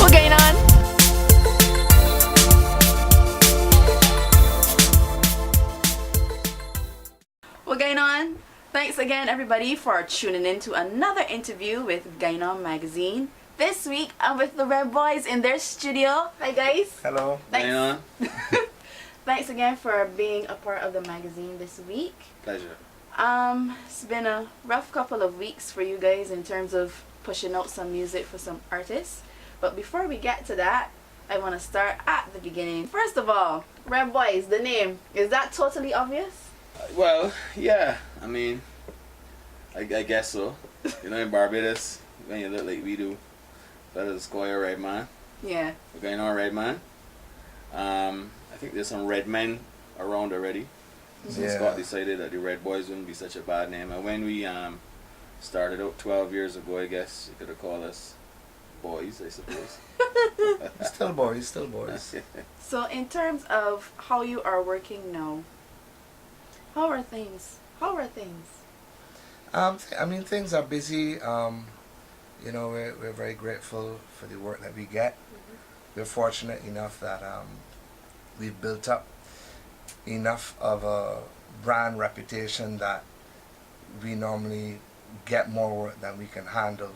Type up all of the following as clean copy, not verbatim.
What's going on? What's going on? Thanks again, everybody, for tuning in to another interview with GineOn magazine. This week, I'm with the Red Boyz in their studio. Hi, guys. Hello. Thanks. GineOn. Thanks again for being a part of the magazine this week. Pleasure. It's been a rough couple of weeks for you guys in terms of pushing out some music for some artists. But before we get to that, I want to start at the beginning. First of all, Red Boyz, the name, is that totally obvious? Well, yeah. I mean, I guess so. You know, in Barbados, when you look like we do, better just call you Red Man. Yeah. We're going on Red Man. I think there's some Red Men around already. So Scott decided that the Red Boyz wouldn't be such a bad name. And when we started out 12 years ago, I guess you could have called us boys, I suppose. Still boys, still boys. So in terms of how you are working now, how are things? I mean, things are busy. You know, we're very grateful for the work that we get. We're fortunate enough that we've built up enough of a brand reputation that we normally get more work than we can handle.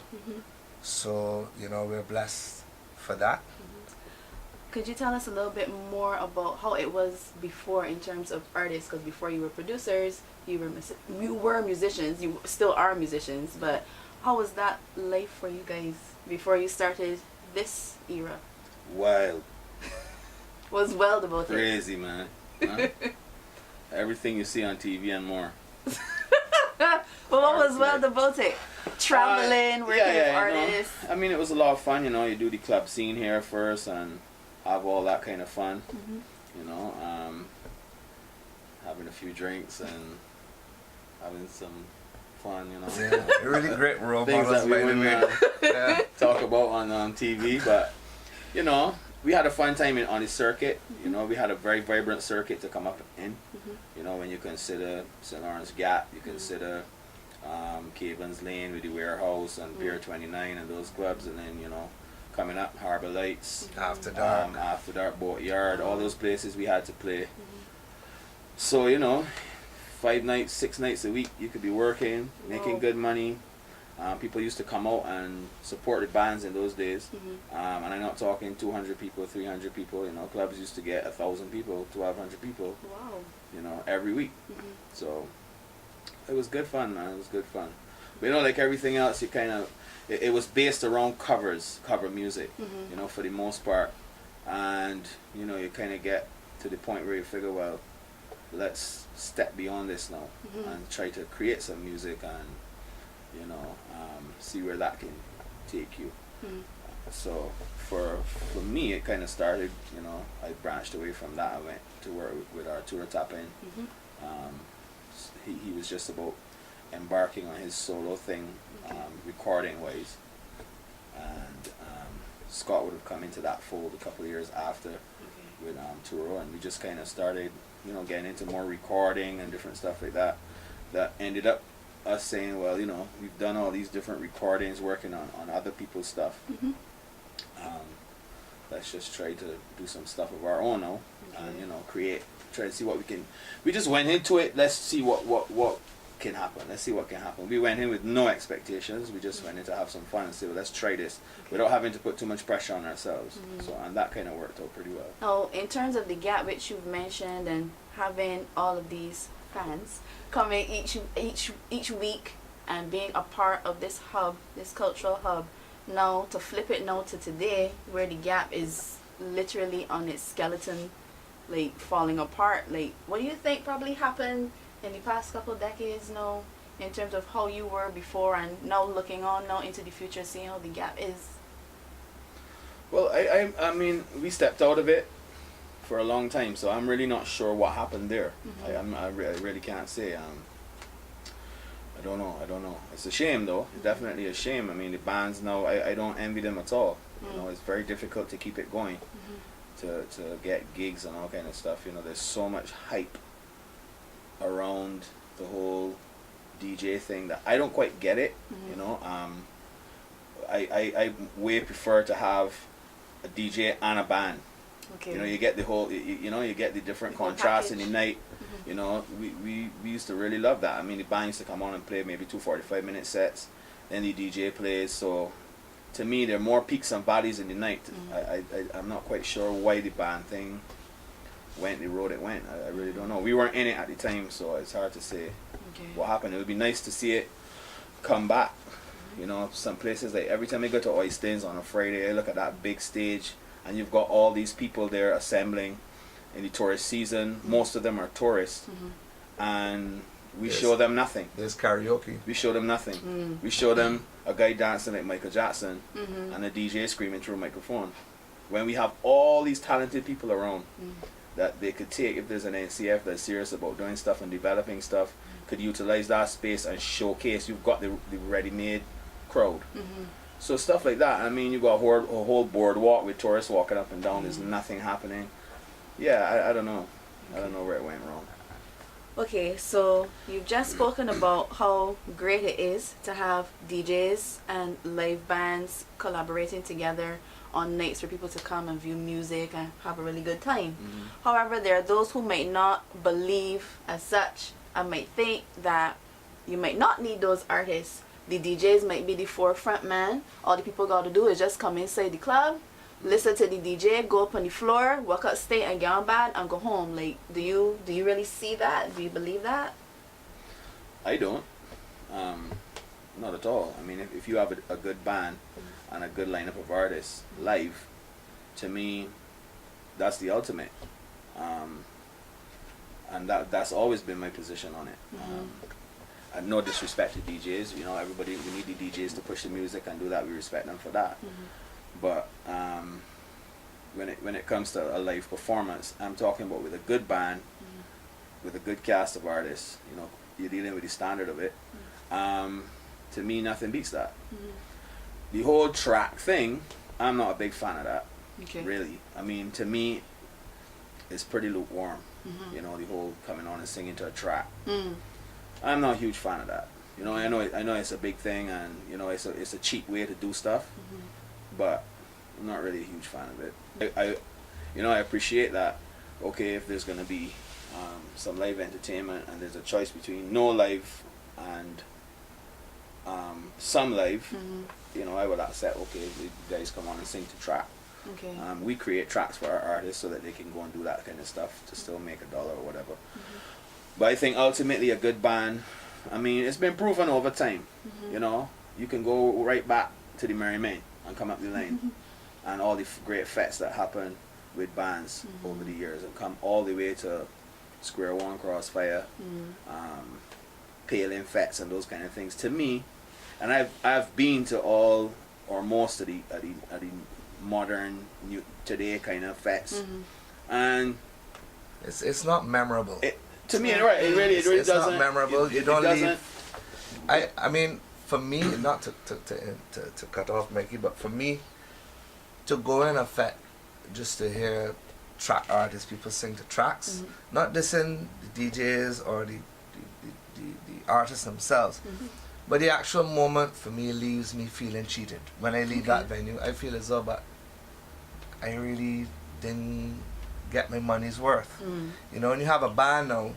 So, you know, we're blessed for that. Could you tell us a little bit more about how it was before in terms of artists? Because before you were producers, you were musicians, you still are musicians, but how was that life for you guys before you started this era? Wild. Was wild about it. Crazy, man. Huh? Everything you see on TV and more. But what was wild about it? Traveling, working with artists. You know, I mean, it was a lot of fun. You know, you do the club scene here first and have all that kind of fun. You know, having a few drinks and having some fun. You know, Really great role things models, that we by the way. wouldn't talk about on TV, but you know, we had a fun time on the circuit. You know, we had a very vibrant circuit to come up in. You know, when you consider St. Lawrence Gap, you consider Cabins Lane with the Warehouse and Pier 29 and those clubs, and then, you know, coming up Harbour Lights, After Dark, Boatyard, all those places we had to play. So, you know, 5 nights, 6 nights a week, you could be working, making good money. People used to come out and support the bands in those days. And I'm not talking 200 people, 300 people. You know, clubs used to get 1,000 people, 1,200 people. Wow. You know, every week. So it was good fun, man. It was good fun. But you know, like everything else, you kind of it was based around cover music. You know, for the most part. And you know, you kind of get to the point where you figure, well, let's step beyond this now and try to create some music and, you know, see where that can take you. So for me, it kind of started, you know, I branched away from that. I went to work with Arturo Tapin. He was just about embarking on his solo thing, recording wise. And Scott would have come into that fold a couple of years after with Turo, and we just kind of started, you know, getting into more recording and different stuff like that. That ended up us saying, well, you know, we've done all these different recordings working on other people's stuff. Let's just try to do some stuff of our own now, and, you know, try to see what we can. We just went into it, let's see what can happen. Let's see what can happen. We went in with no expectations. We just went in to have some fun and say, well, let's try this without having to put too much pressure on ourselves. So, and that kind of worked out pretty well. Oh, in terms of the gap which you've mentioned and having all of these fans coming each week and being a part of this hub, this cultural hub, now to flip it now to today where the gap is literally on its skeleton, like falling apart, like what do you think probably happened in the past couple of decades now in terms of how you were before and now looking on now into the future, seeing how the gap is? Well, I mean, we stepped out of it for a long time, so I'm really not sure what happened there. I really can't say. I don't know. It's a shame, though. It's definitely a shame. I mean, the bands now, I don't envy them at all. You know, it's very difficult to keep it going, to get gigs and all kind of stuff. You know, there's so much hype around the whole DJ thing that I don't quite get it. You know, I way prefer to have a DJ and a band. Okay. You know, you get the whole, you get the different contrasts in the night. You know, we used to really love that. I mean, the band used to come on and play maybe 2 45-minute sets, then the DJ plays. So to me, there are more peaks and valleys in the night. I'm not quite sure why the band thing went the road it went. I really don't know. We weren't in it at the time, so it's hard to say what happened. It would be nice to see it come back. You know, some places, like every time I go to Oystins on a Friday, I look at that big stage and you've got all these people there assembling in the tourist season. Most of them are tourists, and we show them nothing. There's karaoke. We show them nothing. We show them a guy dancing like Michael Jackson and a DJ screaming through a microphone. When we have all these talented people around that they could take, if there's an NCF that's serious about doing stuff and developing stuff, could utilize that space and showcase. You've got the ready-made crowd. So stuff like that. I mean, you got a whole boardwalk with tourists walking up and down. There's nothing happening. Yeah, I don't know. I don't know where it went wrong. Okay, so you've just spoken about how great it is to have DJs and live bands collaborating together on nights for people to come and view music and have a really good time. However, there are those who might not believe as such and might think that you might not need those artists. The DJs might be the forefront man. All the people got to do is just come inside the club, listen to the DJ, go up on the floor, walk up stage and get on band and go home. Like, do you really see that? Do you believe that? I don't. Not at all. I mean, if you have a good band and a good lineup of artists live, to me, that's the ultimate. And that's always been my position on it. And no disrespect to DJs, you know, everybody, we need the DJs to push the music and do that. We respect them for that. But when it comes to a live performance, I'm talking about with a good band, with a good cast of artists. You know, you're dealing with the standard of it. To me, nothing beats that. The whole track thing, I'm not a big fan of that. Really. I mean, to me, it's pretty lukewarm. You know, the whole coming on and singing to a track. I'm not a huge fan of that. You know, I know it's a big thing, and you know, it's a cheap way to do stuff, but I'm not really a huge fan of it. I appreciate that. Okay, if there's gonna be some live entertainment and there's a choice between no live and some live, you know, I would accept. Okay, the guys come on and sing to track. We create tracks for our artists so that they can go and do that kind of stuff to still make $1 or whatever. But I think ultimately a good band, I mean, it's been proven over time. You know, you can go right back to the Merry Men and come up the line, and all the great feats that happen with bands over the years, and come all the way to Square One, Crossfire, Pale-In Feats and those kind of things. To me, and I've been to all or most of the modern new today kind of feats, and it's not memorable. To me, right? It really it's doesn't. Not memorable. You don't leave. I mean, for me, not to cut off Mikey, but for me, to go in a fete just to hear track artists, people sing to tracks, not listen the DJs or the artists themselves, but the actual moment for me leaves me feeling cheated. When I leave that venue, I feel as though, but I really didn't get my money's worth. You know, when you have a band now,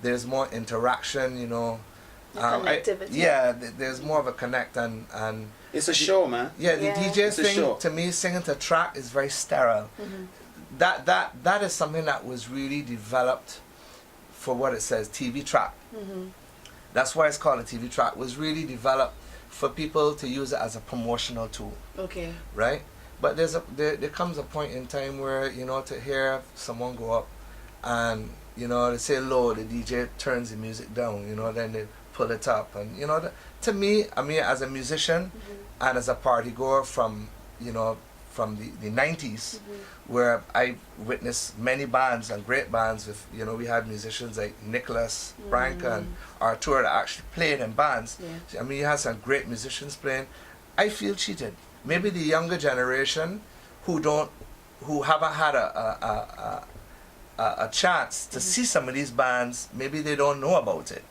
there's more interaction, you know. Connectivity. There's more of a connect, and it's a show, man. Yeah, the DJ thing, to me, singing to track is very sterile. That is something that was really developed for what it says, TV track. That's why it's called a TV track. Was really developed for people to use it as a promotional tool. Right? But there comes a point in time where, you know, to hear someone go up and, you know, they say low, the DJ turns the music down, you know, then they pull it up. And, you know, to me, I mean, as a musician and as a party goer from, you know, from the 90s, where I witnessed many bands and great bands with, you know, we had musicians like Nicholas, Branca, and Artur that actually played in bands. I mean, you had some great musicians playing. I feel cheated. Maybe the younger generation who haven't had a chance to see some of these bands, maybe they don't know about it.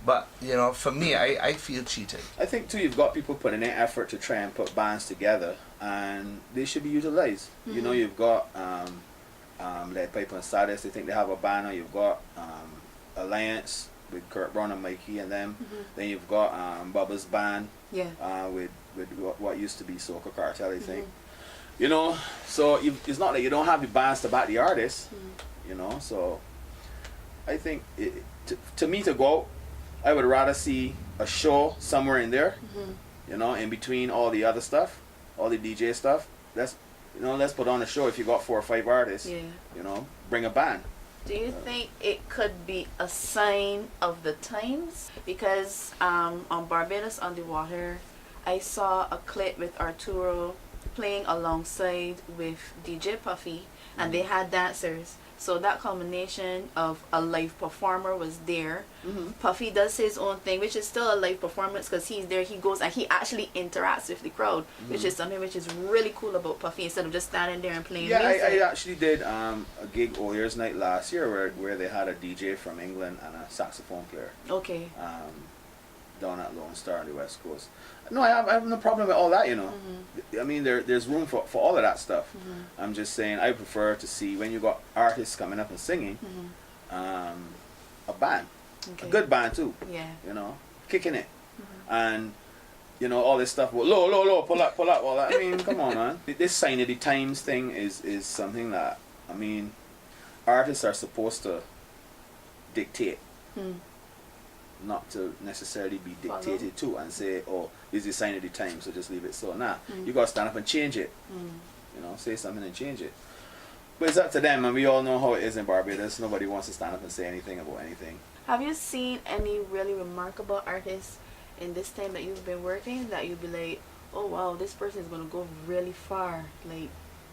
But, you know, for me, I feel cheated. I think too, you've got people putting in effort to try and put bands together, and they should be utilized. You know, you've got Lead Pipe and Stardust. I think they have a banner. You've got Alliance with Kurt Brown and Mikey and them. Then you've got Bubba's band. With what used to be Soca Cartel, I think. You know, so it's not that you don't have the bands to back the artists. You know, so I think to me, to go out, I would rather see a show somewhere in there. You know, in between all the other stuff, all the DJ stuff. Let's put on a show. If you got 4 or 5 artists, you know, bring a band. Do you think it could be a sign of the times? Because on Barbados on the Water, I saw a clip with Arturo playing alongside with DJ Puffy, and they had dancers. So that combination of a live performer was there. Puffy does his own thing, which is still a live performance because he's there, he goes and he actually interacts with the crowd, which is something which is really cool about Puffy, instead of just standing there and playing music. I actually did a gig All Year's Night last year where they had a DJ from England and a saxophone player. Okay. Down at Lone Star on the West Coast. No, I have no problem with all that, you know. I mean, there's room for all of that stuff. I'm just saying I prefer to see, when you got artists coming up and singing, a band. A good band too. You know, kicking it. And, you know, all this stuff, well, low, pull up, all that. I mean, come on, man. This sign of the times thing is something that, I mean, artists are supposed to dictate. Not to necessarily be dictated to and say, oh, this is the sign of the time, so just leave it so. Nah, you got to stand up and change it. You know, say something and change it. But it's up to them, and we all know how it is in Barbados. Nobody wants to stand up and say anything about anything. Have you seen any really remarkable artists in this time that you've been working that you'd be like, oh wow, this person is going to go really far, like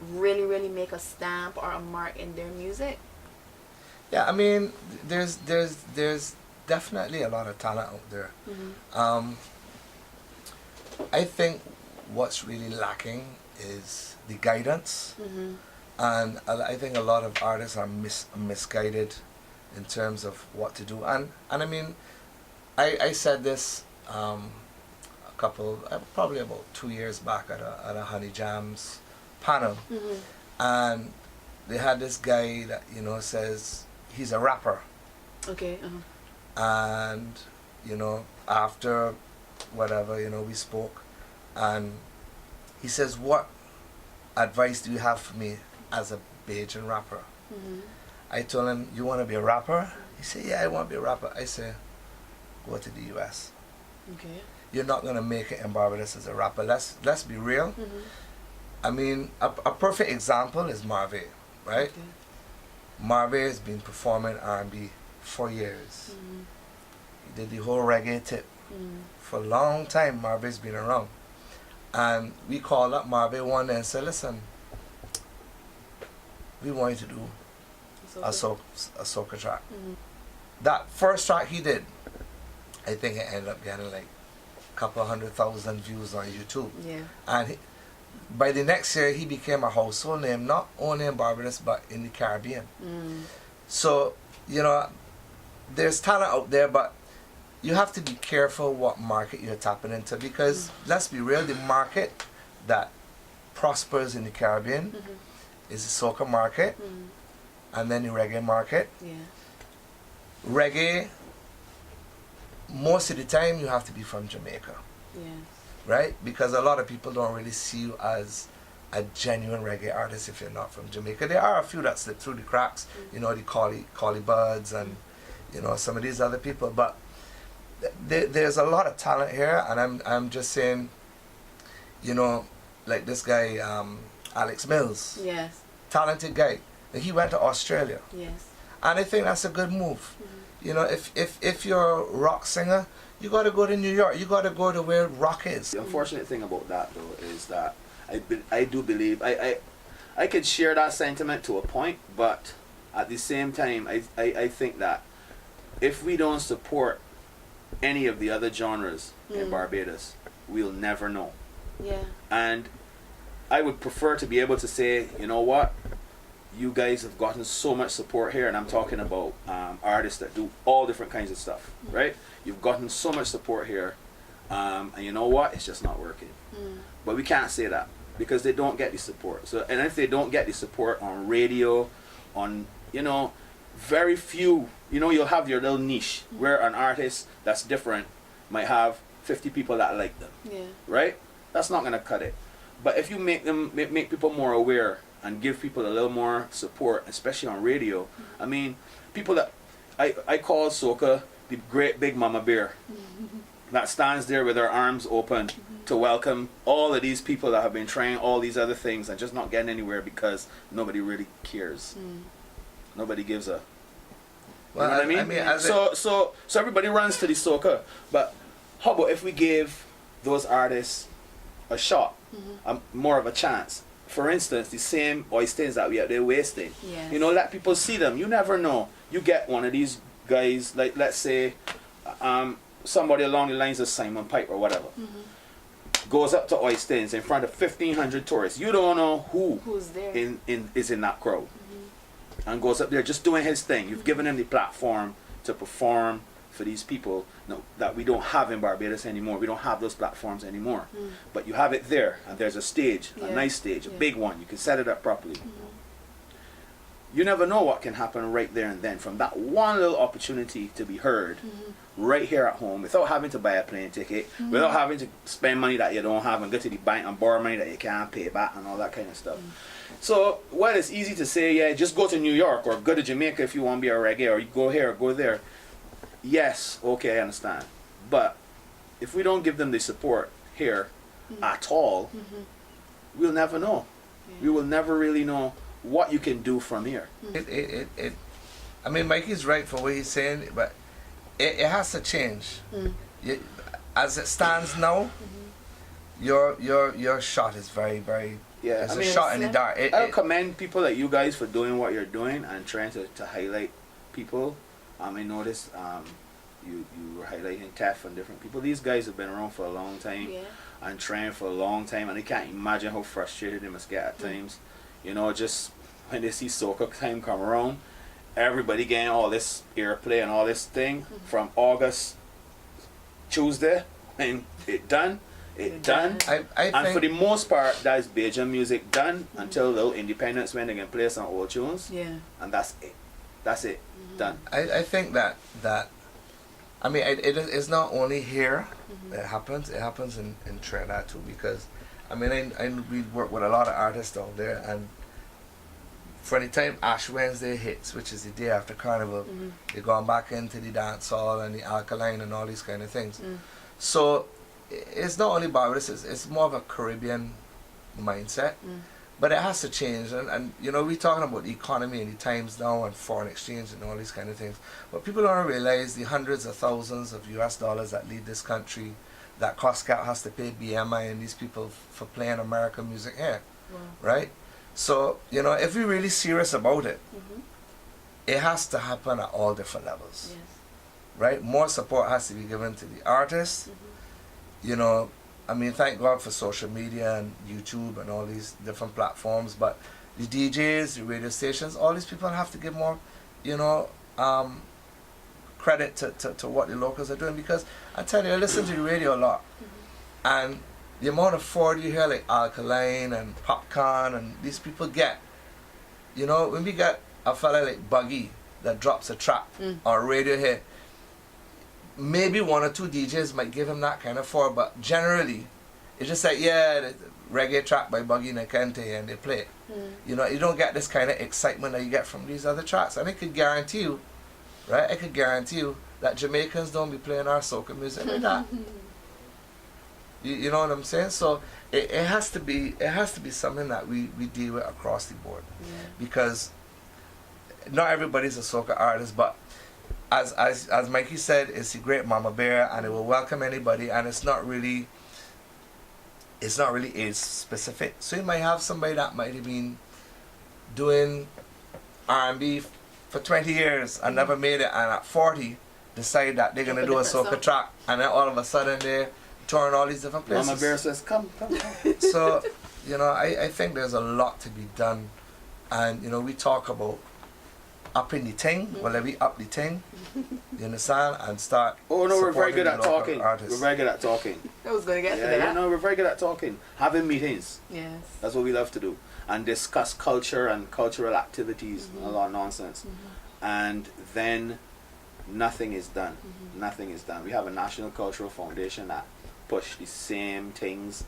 really, really make a stamp or a mark in their music? Yeah, I mean, there's definitely a lot of talent out there. I think what's really lacking is the guidance, and I think a lot of artists are misguided in terms of what to do. And I mean, I said this probably about 2 years back at a Honey Jams panel, and they had this guy that, you know, says he's a rapper. Okay. And, you know, after whatever, you know, we spoke, and he says, what advice do you have for me as a Bajan rapper? I told him, you want to be a rapper? He said, yeah, I want to be a rapper. I said, go to the US. Okay. You're not going to make it in Barbados as a rapper. Let's be real. I mean, a perfect example is Marvey, right? Okay. Marvey has been performing R&B for years. He did the whole reggae tip. For a long time, Marvey's been around. And we called up Marvey one day and said, listen, we want you to do a soca track. That first track he did, I think it ended up getting like a couple 100,000 views on YouTube. And by the next year, he became a household name, not only in Barbados, but in the Caribbean. So, you know, there's talent out there, but you have to be careful what market you're tapping into, because let's be real, the market that prospers in the Caribbean is the soca market, and then the reggae market. Reggae, most of the time you have to be from Jamaica. Right? Because a lot of people don't really see you as a genuine reggae artist if you're not from Jamaica. There are a few that slip through the cracks, you know, the Collie Buds and, you know, some of these other people, but there's a lot of talent here, and I'm just saying, you know, like this guy, Alex Mills. Talented guy. He went to Australia. And I think that's a good move. You know, if you're a rock singer, you got to go to New York. You got to go to where rock is. The unfortunate thing about that, though, is that I do believe I could share that sentiment to a point, but at the same time, I think that if we don't support any of the other genres in Barbados, we'll never know. And I would prefer to be able to say, you know what, you guys have gotten so much support here, and I'm talking about artists that do all different kinds of stuff, right? You've gotten so much support here, and you know what, it's just not working. But we can't say that, because they don't get the support. So, and if they don't get the support on radio, on, you know, very few, you know, you'll have your little niche where an artist that's different might have 50 people that like them. Yeah. Right? That's not gonna cut it. But if you make them make people more aware and give people a little more support, especially on radio, I mean, people that I call soca the great big mama bear that stands there with her arms open to welcome all of these people that have been trying all these other things and just not getting anywhere because nobody really cares. Nobody gives a. Well, you know what I mean? So everybody runs to the soca, but how about if we gave those artists a shot, more of a chance? For instance, the same oysters that we are there wasting. Yes. You know, let people see them. You never know. You get one of these guys, like let's say, somebody along the lines of Simon Pipe or whatever, goes up to oysters in front of 1,500 tourists. You don't know who's there is in that crowd, and goes up there just doing his thing. You've given him the platform to perform for these people that we don't have in Barbados anymore. We don't have those platforms anymore. But you have it there, and there's a stage, a nice stage, a big one. You can set it up properly. You never know what can happen right there and then from that one little opportunity to be heard right here at home without having to buy a plane ticket, without having to spend money that you don't have and go to the bank and borrow money that you can't pay back and all that kind of stuff. So, well, it's easy to say, yeah, just go to New York or go to Jamaica if you want to be a reggae, or you go here or go there. Yes, okay, I understand. But if we don't give them the support here at all, we'll never know. We will never really know what you can do from here. I mean, Mikey's right for what he's saying, but it has to change. As it stands now, your shot is very, very. Yeah, it's a shot in the dark. I commend people like you guys for doing what you're doing and trying to highlight people. I noticed you were highlighting Tef and different people. These guys have been around for a long time and trained for a long time, and they can't imagine how frustrated they must get at times. You know, just when they see soca time come around, everybody getting all this airplay and all this thing from August, Tuesday, and it done. I And think for the most part, that is Bajan music done until little independence when they can play some old tunes. Yeah. And that's it. That's it. Done. I think that I mean it's not only here it happens in Trinidad too, because I mean we work with a lot of artists down there, and for the time Ash Wednesday hits, which is the day after Carnival, they're going back into the dance hall and the alkaline and all these kind of things. So it's not only Barbados, it's more of a Caribbean mindset. But it has to change, and you know, we're talking about the economy and the times now and foreign exchange and all these kind of things. But people don't realize the hundreds of thousands of US dollars that leave this country, that COSCAP has to pay BMI and these people for playing American music here, right? So, you know, if we're really serious about it, it has to happen at all different levels, right? More support has to be given to the artists, you know. I mean, thank God for social media and YouTube and all these different platforms, but the DJs, the radio stations, all these people have to give more, you know, credit to what the locals are doing, because I tell you, I listen to the radio a lot, and the amount of Ford you hear, like Alkaline and Popcorn, and these people get, you know, when we get a fella like Buggy that drops a track on radio here, maybe one or two DJs might give him that kind of Ford, but generally it's just like, yeah, the reggae track by Buggy Nakente, and they play it. You know, you don't get this kind of excitement that you get from these other tracks. And I could guarantee you, right, I could guarantee you that Jamaicans don't be playing our soca music like that. You know what I'm saying? So it has to be something that we deal with across the board, because not everybody's a soca artist, but as Mikey said, it's a great mama bear, and it will welcome anybody, and it's not really age specific. So you might have somebody that might have been doing R&B for 20 years and never made it, and at 40 decide that they're gonna do a soca track, and then all of a sudden they're touring all these different places. Mama bear says, come. So, you know, I think there's a lot to be done, and you know, we talk about upping the thing, well, let me up the thing, you understand, and start. Oh no, we're very supporting good the at local talking. artists. We're very good at talking. I was gonna get to Yeah, that. yeah, no, we're very good at talking. Having meetings. Yes. That's what we love to do. And discuss culture and cultural activities, a lot of nonsense. And then nothing is done. Nothing is done. We have a National Cultural Foundation that push the same things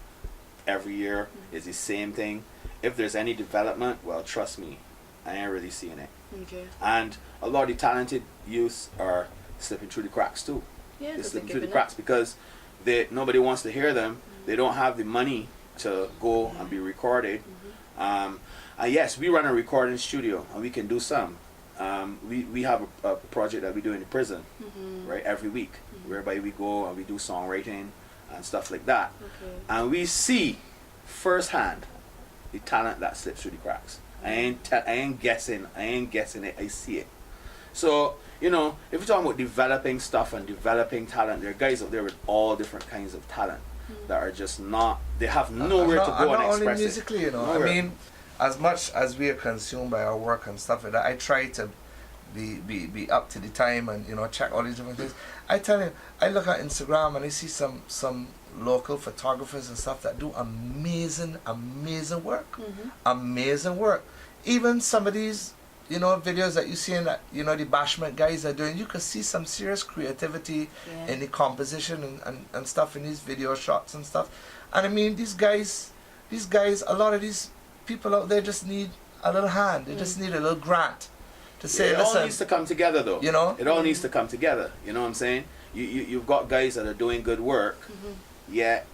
every year. It's the same thing. If there's any development, well, trust me, I ain't really seeing it. Okay. And a lot of the talented youths are slipping through the cracks too. Yeah, They're slipping through the cracks because nobody wants to hear them. They don't have the money to go and be recorded. And yes, we run a recording studio and we can do some. We have a project that we do in the prison, right, every week, whereby we go and we do songwriting and stuff like that. Okay. And we see firsthand the talent that slips through the cracks. I ain't guessing it, I see it. So, you know, if you're talking about developing stuff and developing talent, there are guys up there with all different kinds of talent that are just not, they have nowhere to go and not express only it. musically, you know. Nowhere. I mean, as much as we are consumed by our work and stuff like that, I try to be up to the time and, you know, check all these different things. I tell you, I look at Instagram and I see some local photographers and stuff that do amazing work. Amazing work. Even some of these, you know, videos that you see in that, you know, the bashment guys are doing, you can see some serious creativity in the composition and stuff in these video shots and stuff. And I mean, these guys, a lot of these people out there just need a little hand. They just need a little grant to say, it listen. all needs to come together though. You know? It all needs to come together. You know what I'm saying? You've got guys that are doing good work, yet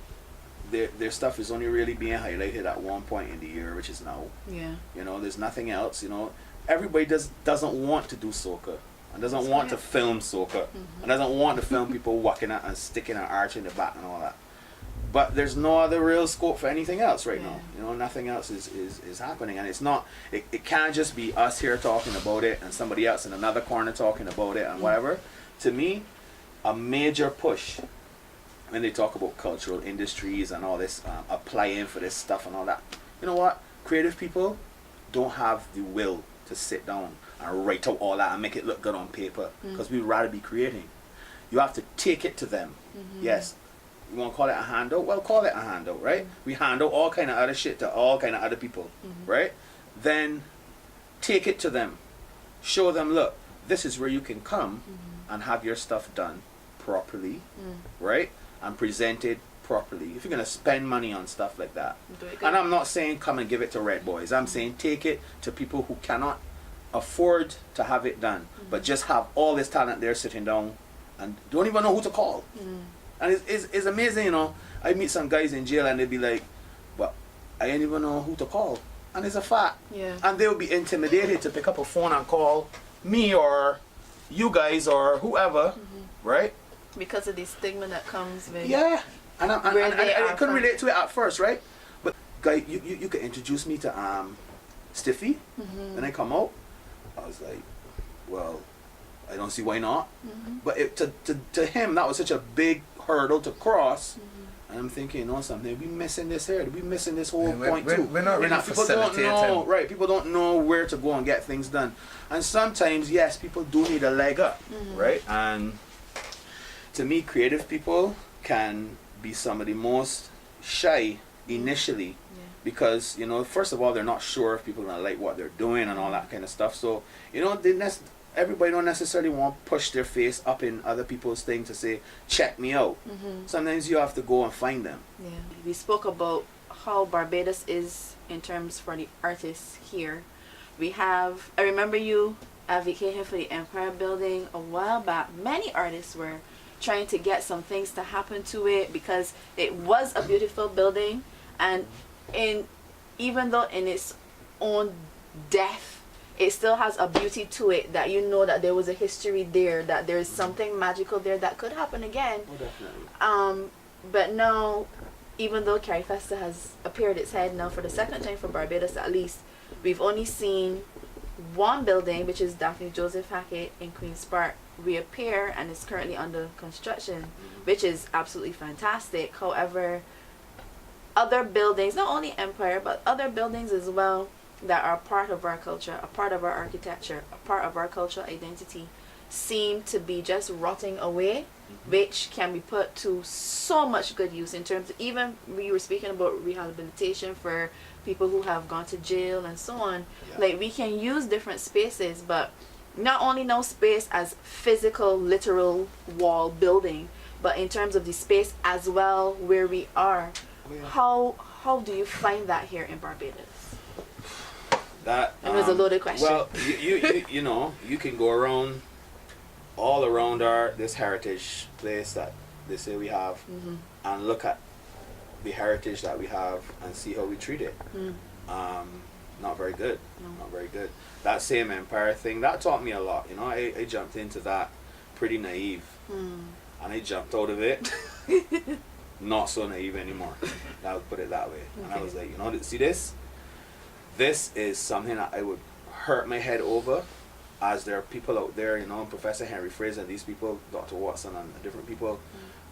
their stuff is only really being highlighted at one point in the year, which is now. Yeah. You know, there's nothing else. You know, everybody doesn't want to do soca and doesn't want to film soca and doesn't want to film people walking out and sticking an arch in the back and all that. But there's no other real scope for anything else right now. You know, nothing else is happening, and it's not. It can't just be us here talking about it and somebody else in another corner talking about it and whatever. To me, a major push when they talk about cultural industries and all this applying for this stuff and all that. You know what? Creative people don't have the will to sit down and write out all that and make it look good on paper because we'd rather be creating. You have to take it to them. Yes. You want to call it a handout? Well, call it a handout, right? We hand out all kind of other shit to all kind of other people, right? Then take it to them. Show them, look, this is where you can come and have your stuff done properly, right? And presented properly. If you're going to spend money on stuff like that. And I'm not saying come and give it to Red Boyz. I'm saying take it to people who cannot afford to have it done, but just have all this talent there sitting down and don't even know who to call. And it's amazing, you know. I meet some guys in jail and they'd be like, well, I didn't even know who to call. And it's a fact. Yeah. And they'll be intimidated to pick up a phone and call me or you guys or whoever, right? Because of the stigma that comes with. Yeah. And I couldn't from. relate to it at first, right? But guy, you could introduce me to Stiffy when I come out. I was like, well, I don't see why not. But to him, that was such a big hurdle to cross. And I'm thinking, you know something, we missing this here. We missing this whole point too. We're not really people don't know, facilitating. right? People don't know where to go and get things done. And sometimes, yes, people do need a leg up, right? And to me, creative people can be some of the most shy initially because, you know, first of all, they're not sure if people are gonna like what they're doing and all that kind of stuff. So, you know, everybody don't necessarily want to push their face up in other people's things to say, check me out. Sometimes you have to go and find them. Yeah. We spoke about how Barbados is in terms for the artists here. We have, I remember you advocating for the Empire building a while back. Many artists were trying to get some things to happen to it because it was a beautiful building, and even though in its own death, it still has a beauty to it that you know that there was a history there, that there's something magical there that could happen again. Oh, definitely. But now, even though Carrie Festa has appeared its head now for the second time for Barbados at least, we've only seen one building, which is Daphne Joseph Hackett in Queen's Park, reappear, and is currently under construction, which is absolutely fantastic. However, other buildings, not only Empire, but other buildings as well, that are part of our culture, a part of our architecture, a part of our cultural identity, seem to be just rotting away, which can be put to so much good use in terms of, even we were speaking about rehabilitation for people who have gone to jail and so on. Yeah. Like, we can use different spaces, but not only no space as physical, literal wall building, but in terms of the space as well where we are. Oh, yeah. How do you find that here in Barbados? That It was a loaded question. Well, you know, you can go around all around this heritage place that they say we have, and look at the heritage that we have and see how we treat it. Not very good. Not very good. That same empire thing, that taught me a lot. You know, I jumped into that pretty naive, and I jumped out of it not so naive anymore. I would put it that way. And I was like, you know, see this? This is something that I would hurt my head over, as there are people out there, you know, Professor Henry Fraser and these people, Dr. Watson and different people,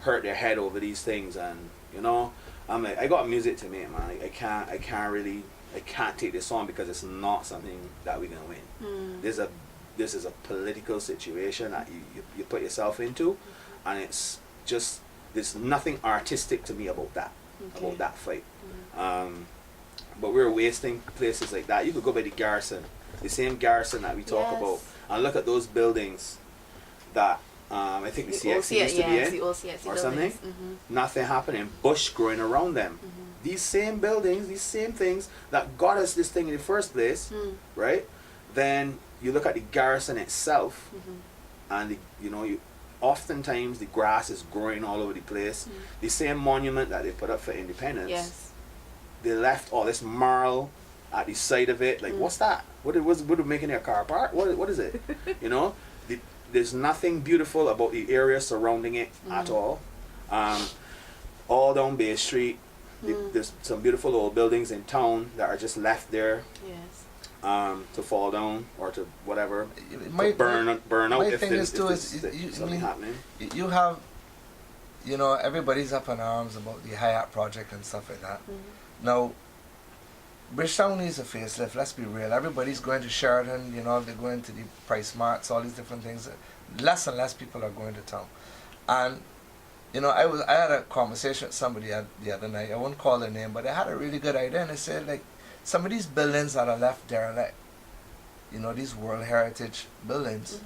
hurt their head over these things. And, you know, I'm like, I got music to make, man. I can't take this on because it's not something that we're gonna win. This is a political situation that you put yourself into, and it's just, there's nothing artistic to me about that, about that fight. But we're wasting places like that. You could go by the Garrison, the same Garrison that we talk about, and look at those buildings that I think the CX used to be in, or something. Nothing happening. Bush growing around them. These same buildings, these same things that got us this thing in the first place, right? Then you look at the Garrison itself, and oftentimes the grass is growing all over the place. The same monument that they put up for independence, they left all this marl at the side of it. Like, what's that? What are making their car park? What is it? You know, there's nothing beautiful about the area surrounding it at all. All down Bay Street, there's some beautiful old buildings in town that are just left there. To fall down or to whatever, to burn out if there's something happening. You have, you know, everybody's up in arms about the Hyatt project and stuff like that. Now, Bridgetown needs a facelift, let's be real. Everybody's going to Sheraton, you know, they're going to the Price Marts, all these different things. Less and less people are going to town. And, you know, I had a conversation with somebody the other night, I won't call their name, but they had a really good idea, and they said, like, some of these buildings that are left derelict, you know, these World Heritage buildings,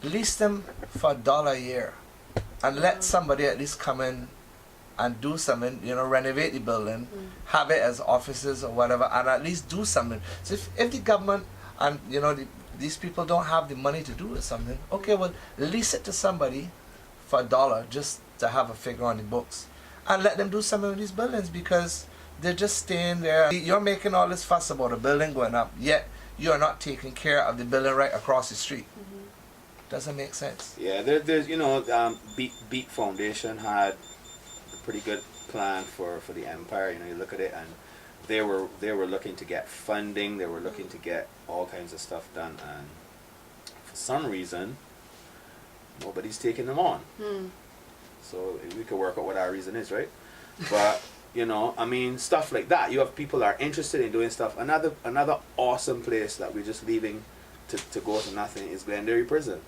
lease them for $1 a year, and let somebody at least come in and do something, you know, renovate the building, have it as offices or whatever, and at least do something. So if the government and, you know, these people don't have the money to do something, okay, well, lease it to somebody for $1 just to have a figure on the books, and let them do something with these buildings, because they're just staying there. You're making all this fuss about a building going up, yet you're not taking care of the building right across the street. Doesn't make sense. Yeah, there's you know, Beat Foundation had a pretty good plan for the Empire. You know, you look at it, and they were looking to get funding. They were looking to get all kinds of stuff done, and for some reason, nobody's taking them on. So we could work out what our reason is, right? But you know, I mean, stuff like that. You have people that are interested in doing stuff. Another awesome place that we're just leaving to go to nothing is Glenderry Prison.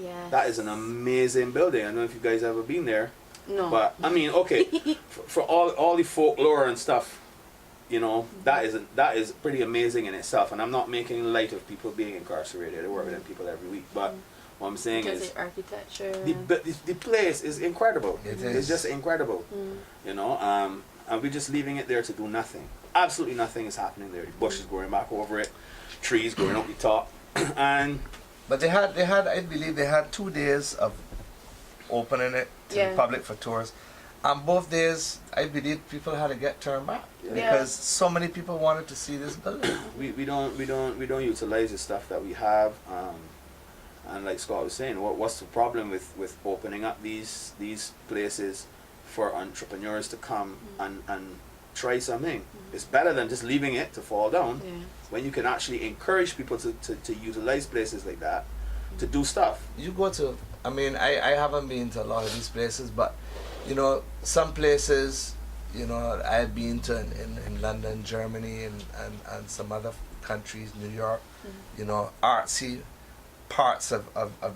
Yes. That is an amazing building. I don't know if you guys ever been there. No. But I mean, okay, for all the folklore and stuff, you know, that is pretty amazing in itself. And I'm not making light of people being incarcerated. I work with them people every week, but what I'm saying is architecture. The place is incredible. It's just incredible. You know, and we're just leaving it there to do nothing. Absolutely nothing is happening there. The bush is growing back over it, trees growing up the top, and. But they had I believe they had 2 days of opening it to the public for tours, and both days I believe people had to get turned back because so many people wanted to see this building. We don't utilize the stuff that we have, and like Scott was saying, what's the problem with opening up these places for entrepreneurs to come and try something? It's better than just leaving it to fall down. When you can actually encourage people to utilize places like that to do stuff. You go to, I mean, I haven't been to a lot of these places, but you know, some places you know, I've been to in London, Germany, and some other countries, New York, you know, artsy parts of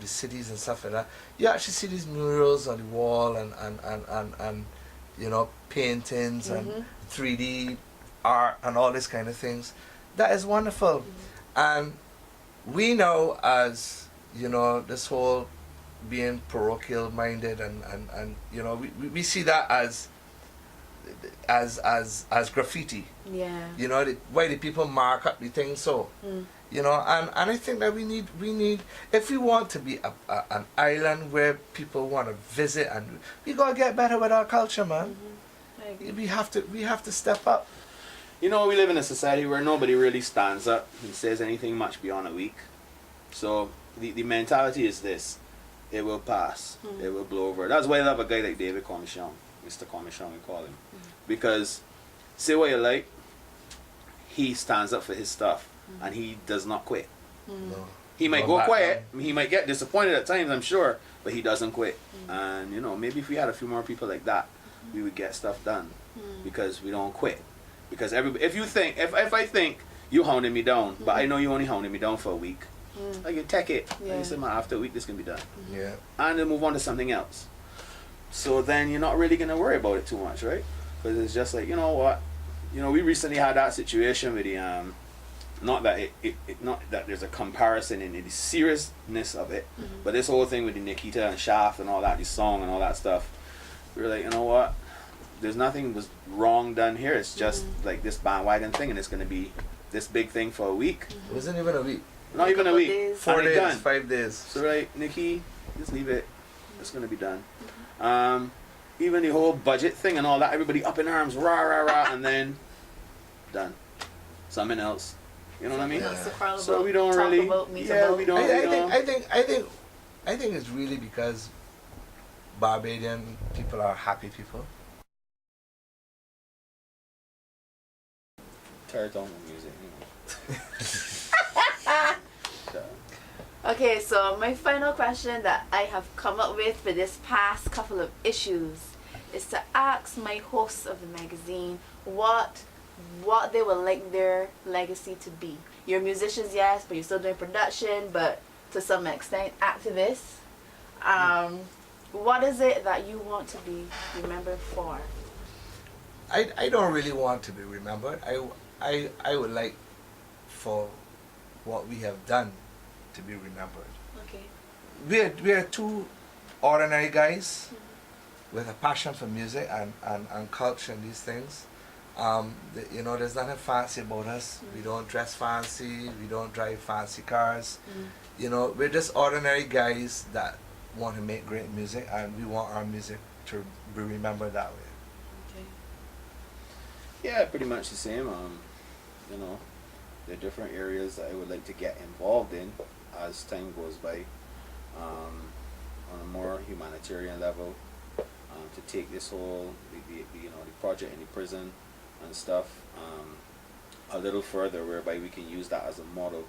the cities and stuff like that. You actually see these murals on the wall and you know, paintings and 3D art and all these kind of things. That is wonderful. And we know, as you know, this whole being parochial minded and you know, we see that as graffiti. Yeah. You know, why the people mark up the thing so. You know, and I think that we need if we want to be an island where people want to visit, and we gotta get better with our culture, man. I agree. We have to step up. You know, we live in a society where nobody really stands up and says anything much beyond a week. So the mentality is this: it will pass, it will blow over. That's why I love a guy like David Comichon, Mr. Comichon, we call him, because say what you like, he stands up for his stuff. And he does not quit. No. He might go quiet. He might get disappointed at times, I'm sure, but he doesn't quit. And you know, maybe if we had a few more people like that, we would get stuff done because we don't quit. Because everybody, if I think you hounding me down, but I know you only hounding me down for a week, I can take it. Like you said, man, after a week, this can be done. Yeah. And then move on to something else. So then you're not really gonna worry about it too much, right? Because it's just like, you know what, you know, we recently had that situation with the not that not that there's a comparison in the seriousness of it, but this whole thing with the Nikita and Shaft and all that, the song and all that stuff, we were like, you know what, there's nothing was wrong done here. It's just like this bandwagon thing, and it's gonna be this big thing for a week. It wasn't even a week. Not even a week. Days. 4 And it's days, done. 5 days. So right, Nikki, just leave it. It's gonna be done. Even the whole budget thing and all that, everybody up in arms, rah rah rah, and then done. Something else. You know what I mean? Yeah. So we don't really. Yeah, we don't. I think it's really because Barbadian people are happy people. Territorial music. You know. Okay, so my final question that I have come up with for this past couple of issues is to ask my hosts of the magazine what they would like their legacy to be. You're musicians, yes, but you're still doing production, but to some extent activists. What is it that you want to be remembered for? I don't really want to be remembered. I would like for what we have done to be remembered. Okay. We are two ordinary guys with a passion for music and culture and these things. You know, there's nothing fancy about us. We don't dress fancy. We don't drive fancy cars. You know, we're just ordinary guys that want to make great music, and we want our music to be remembered that way. Okay. Yeah, pretty much the same. You know, there are different areas that I would like to get involved in as time goes by, on a more humanitarian level, to take this whole the project in the prison and stuff a little further, whereby we can use that as a model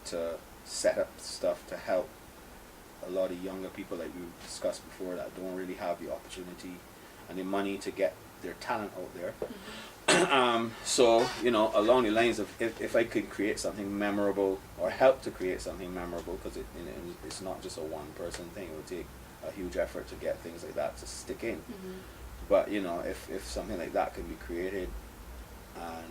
to set up stuff to help a lot of younger people, like we discussed before, that don't really have the opportunity and the money to get their talent out there. So, you know, along the lines of if I could create something memorable or help to create something memorable, because it's not just a one person thing, it would take a huge effort to get things like that to stick in. But, you know, if something like that can be created and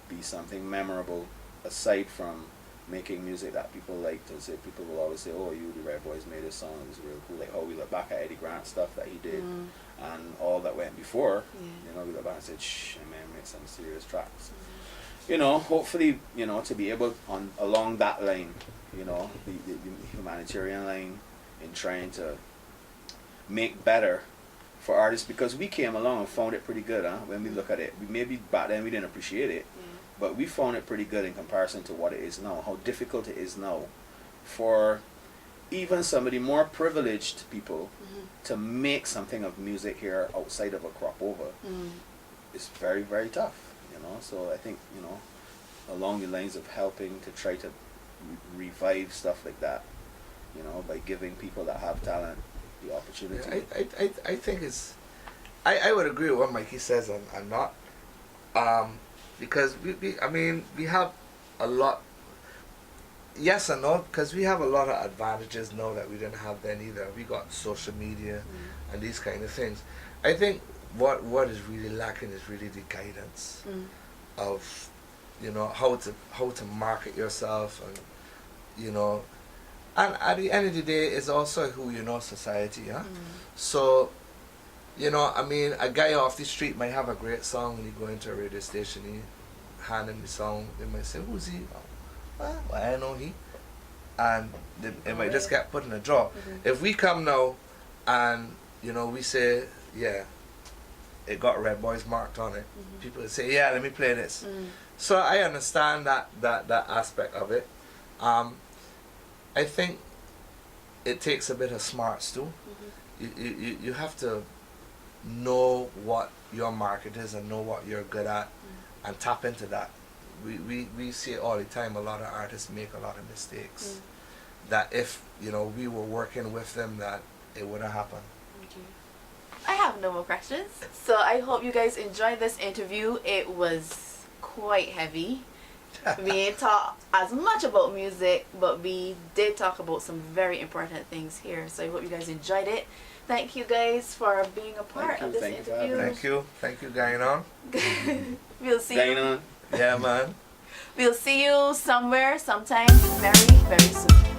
be something memorable, aside from making music that people like to say, people will always say, oh, you, the Red Boyz, made this song, it was real cool. Like how we look back at Eddie Grant stuff that he did and all that went before. You know, we look back and said, shh, man, make some serious tracks. You know, hopefully, you know, to be able along that line, you know, the humanitarian line, in trying to make better for artists, because we came along and found it pretty good, when we look at it. Maybe back then we didn't appreciate it, but we found it pretty good in comparison to what it is now, how difficult it is now for even some of the more privileged people to make something of music here outside of a crop over. It's very, very tough, you know. So I think, you know, along the lines of helping to try to revive stuff like that, you know, by giving people that have talent the opportunity. I think it's, I would agree with what Mikey says and not. Because we have a lot, yes and no, because we have a lot of advantages now that we didn't have then either. We got social media and these kind of things. I think what is really lacking is really the guidance of, you know, how to market yourself, and, you know, and at the end of the day, it's also who you know, society, yeah. So, you know, I mean, a guy off the street might have a great song when you go into a radio station, you hand him the song, they might say, who's he? Oh, well, I know he. And it might just get put in a drawer. If we come now and, you know, we say, yeah, it got Red Boyz marked on it, people will say, yeah, let me play this. So I understand that aspect of it. I think it takes a bit of smarts too. You have to know what your market is and know what you're good at and tap into that. We see it all the time. A lot of artists make a lot of mistakes that if, you know, we were working with them, that it would have happened. I have no more questions. So I hope you guys enjoyed this interview. It was quite heavy. We didn't talk as much about music, but we did talk about some very important things here. So I hope you guys enjoyed it. Thank you guys for being a part of this interview. Thank you, GineOn. We'll see you. GineOn. Yeah, man. We'll see you somewhere, sometime, very, very soon.